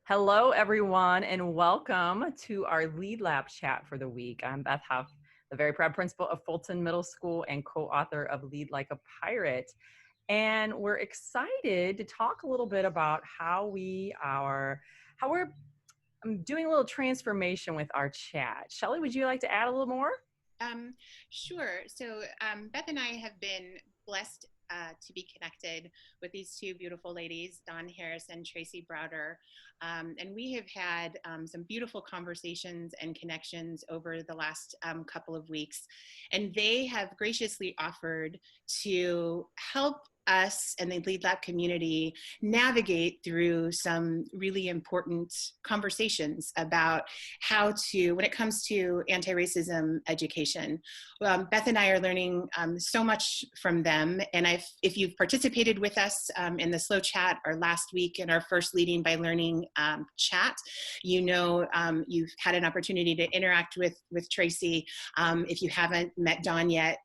Hello, everyone, and welcome to our LeadLAP chat for the week. I'm Beth Huff, the very proud principal of Fulton Middle School and co-author of Lead Like a Pirate. And we're excited to talk a little bit about how we're doing a little transformation with our chat. Shelley, would you like to add a little more? Sure. Beth and I have been blessed to be connected with these two beautiful ladies, Dawn Harris and Tracy Browder. And we have had some beautiful conversations and connections over the last couple of weeks. And they have graciously offered to help us and the LeadLAP community navigate through some really important conversations about how to, when it comes to anti-racism education. Beth and I are learning so much from them. And if you've participated with us in the slow chat or last week in our first Leading by Learning chat, you know you've had an opportunity to interact with Tracy. If you haven't met Dawn yet,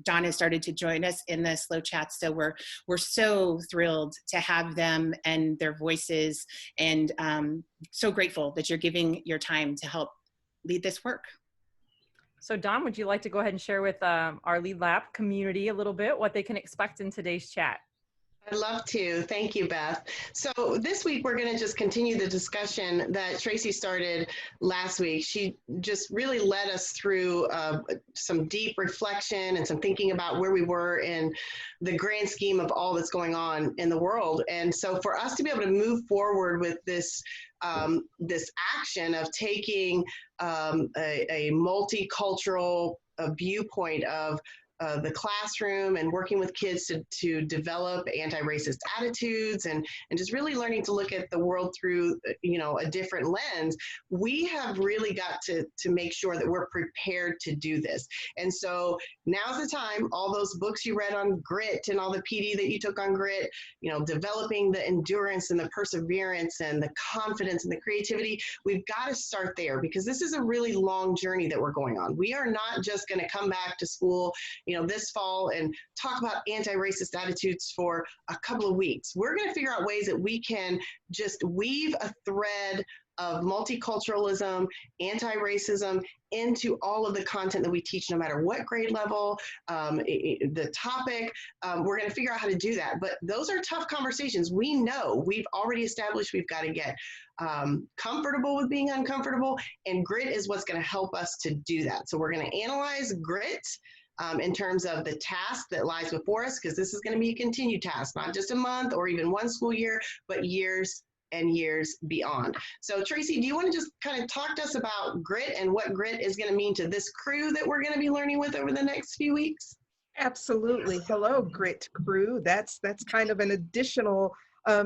Dawn has started to join us in the slow chat. So we're so thrilled to have them and their voices, and so grateful that you're giving your time to help lead this work. So Dawn, would you like to go ahead and share with our LeadLAP community a little bit what they can expect in today's chat? I'd love to. Thank you, Beth. So this week, we're going to just continue the discussion that Tracy started last week. She just really led us through some deep reflection and some thinking about where we were in the grand scheme of all that's going on in the world. And so for us to be able to move forward with this action of taking a multicultural viewpoint of the classroom and working with kids to develop anti-racist attitudes and just really learning to look at the world through, a different lens, we have really got to make sure that we're prepared to do this. And so now's the time, all those books you read on grit and all the PD that you took on grit, developing the endurance and the perseverance and the confidence and the creativity, we've got to start there because this is a really long journey that we're going on. We are not just going to come back to school this fall and talk about anti-racist attitudes for a couple of weeks. We're going to figure out ways that we can just weave a thread of multiculturalism, anti-racism into all of the content that we teach, no matter what grade level, the topic. We're going to figure out how to do that. But those are tough conversations. We know we've already established we've got to get comfortable with being uncomfortable, and grit is what's going to help us to do that. So we're going to analyze grit in terms of the task that lies before us, because this is going to be a continued task, not just a month or even one school year, but years and years beyond. So Tracy, do you want to just kind of talk to us about grit and what grit is going to mean to this crew that we're going to be learning with over the next few weeks? Absolutely. Hello, grit crew. That's kind of an additional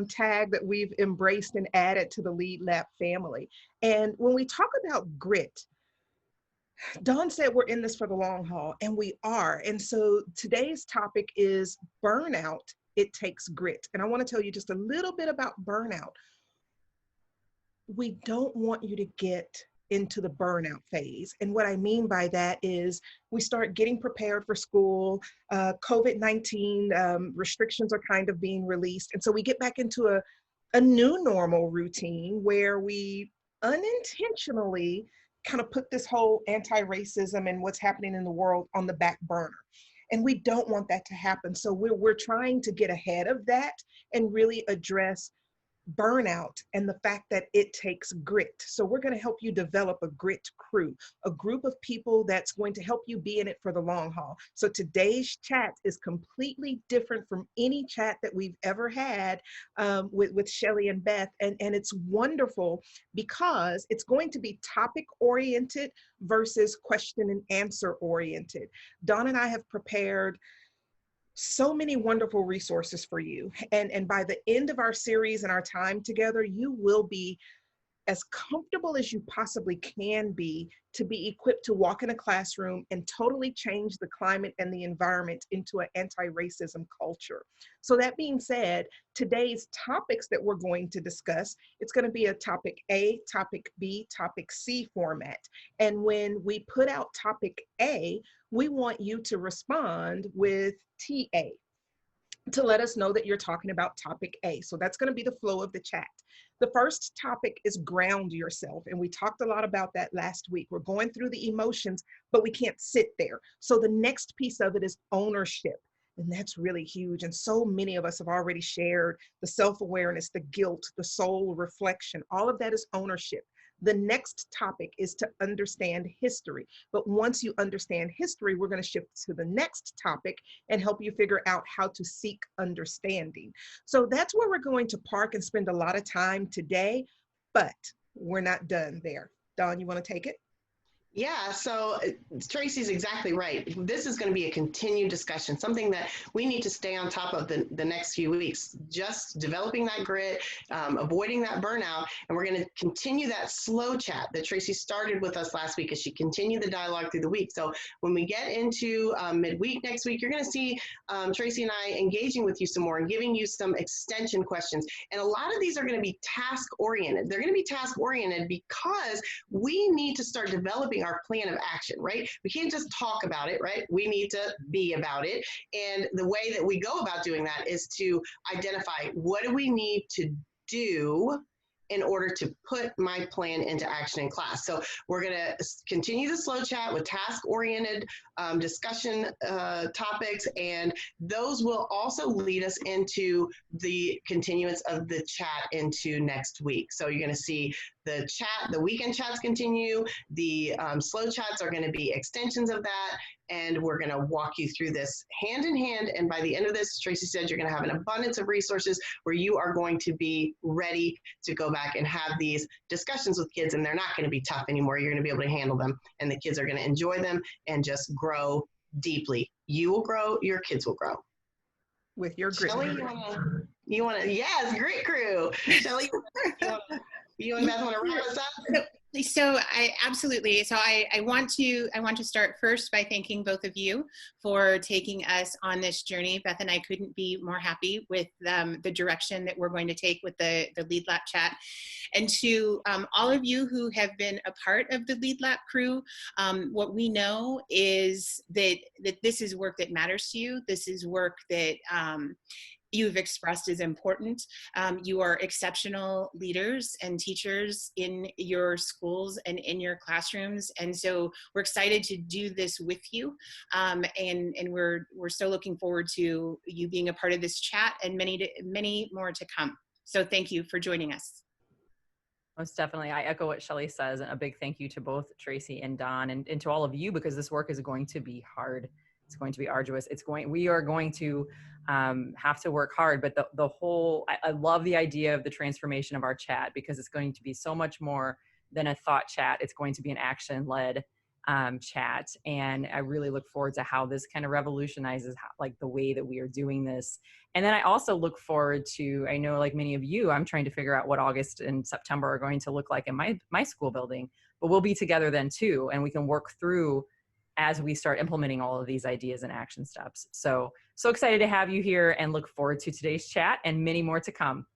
tag that we've embraced and added to the LeadLAP family. And when we talk about grit, Dawn said we're in this for the long haul, and we are. And so today's topic is burnout. It takes grit. And I want to tell you just a little bit about burnout. We don't want you to get into the burnout phase. And what I mean by that is we start getting prepared for school. COVID-19 restrictions are kind of being released. And so we get back into a new normal routine where we unintentionally kind of put this whole anti-racism and what's happening in the world on the back burner. And we don't want that to happen. So we're trying to get ahead of that and really address burnout and the fact that it takes grit. So we're going to help you develop a grit crew, a group of people that's going to help you be in it for the long haul. So today's chat is completely different from any chat that we've ever had with Shelley and Beth. And it's wonderful because it's going to be topic oriented versus question and answer oriented. Dawn and I have prepared so many wonderful resources for you. And by the end of our series and our time together, you will be as comfortable as you possibly can be to be equipped to walk in a classroom and totally change the climate and the environment into an anti-racism culture. So that being said, today's topics that we're going to discuss, it's going to be a topic A, topic B, topic C format. And when we put out topic A, we want you to respond with TA to let us know that you're talking about topic A. So that's going to be the flow of the chat. The first topic is ground yourself. And we talked a lot about that last week. We're going through the emotions, but we can't sit there. So the next piece of it is ownership. And that's really huge. And so many of us have already shared the self-awareness, the guilt, the soul reflection. All of that is ownership. The next topic is to understand history. But once you understand history, we're going to shift to the next topic and help you figure out how to seek understanding. So that's where we're going to park and spend a lot of time today, but we're not done there. Dawn, you want to take it? Yeah, so Tracy's exactly right. This is going to be a continued discussion, something that we need to stay on top of the next few weeks, just developing that grit, avoiding that burnout. And we're going to continue that slow chat that Tracy started with us last week as she continued the dialogue through the week. So when we get into midweek next week, you're going to see Tracy and I engaging with you some more and giving you some extension questions. And a lot of these are going to be task oriented. They're going to be task oriented because we need to start developing our plan of action, right? We can't just talk about it, right? We need to be about it. And the way that we go about doing that is to identify what do we need to do in order to put my plan into action in class. So we're going to continue the slow chat with task-oriented discussion topics, and those will also lead us into the continuance of the chat into next week. So you're going to see the chat, the weekend chats continue, the slow chats are going to be extensions of that, and we're going to walk you through this hand in hand. And by the end of this, Tracy said, you're going to have an abundance of resources where you are going to be ready to go back and have these discussions with kids, and they're not going to be tough anymore. You're going to be able to handle them, and the kids are going to enjoy them and just grow deeply. You will grow, your kids will grow. With your grit. Shelley, you want to, yes, grit crew. Shelley, you and Beth want to wrap us up? So I absolutely. So I want to start first by thanking both of you for taking us on this journey. Beth and I couldn't be more happy with the direction that we're going to take with the LeadLAP chat. And to all of you who have been a part of the LeadLAP crew, what we know is that this is work that matters to you. This is work that you've expressed is important. You are exceptional leaders and teachers in your schools and in your classrooms. And so we're excited to do this with you. And we're so looking forward to you being a part of this chat and many more to come. So thank you for joining us. Most definitely. I echo what Shelley says, and a big thank you to both Tracy and Dawn, and to all of you, because this work is going to be hard. It's going to be arduous. We are going to have to work hard, but I love the idea of the transformation of our chat, because it's going to be so much more than a thought chat. It's going to be an action-led chat. And I really look forward to how this kind of revolutionizes the way that we are doing this. And then I also look forward to, I know like many of you, I'm trying to figure out what August and September are going to look like in my school building, but we'll be together then too. And we can work through as we start implementing all of these ideas and action steps. So excited to have you here and look forward to today's chat and many more to come.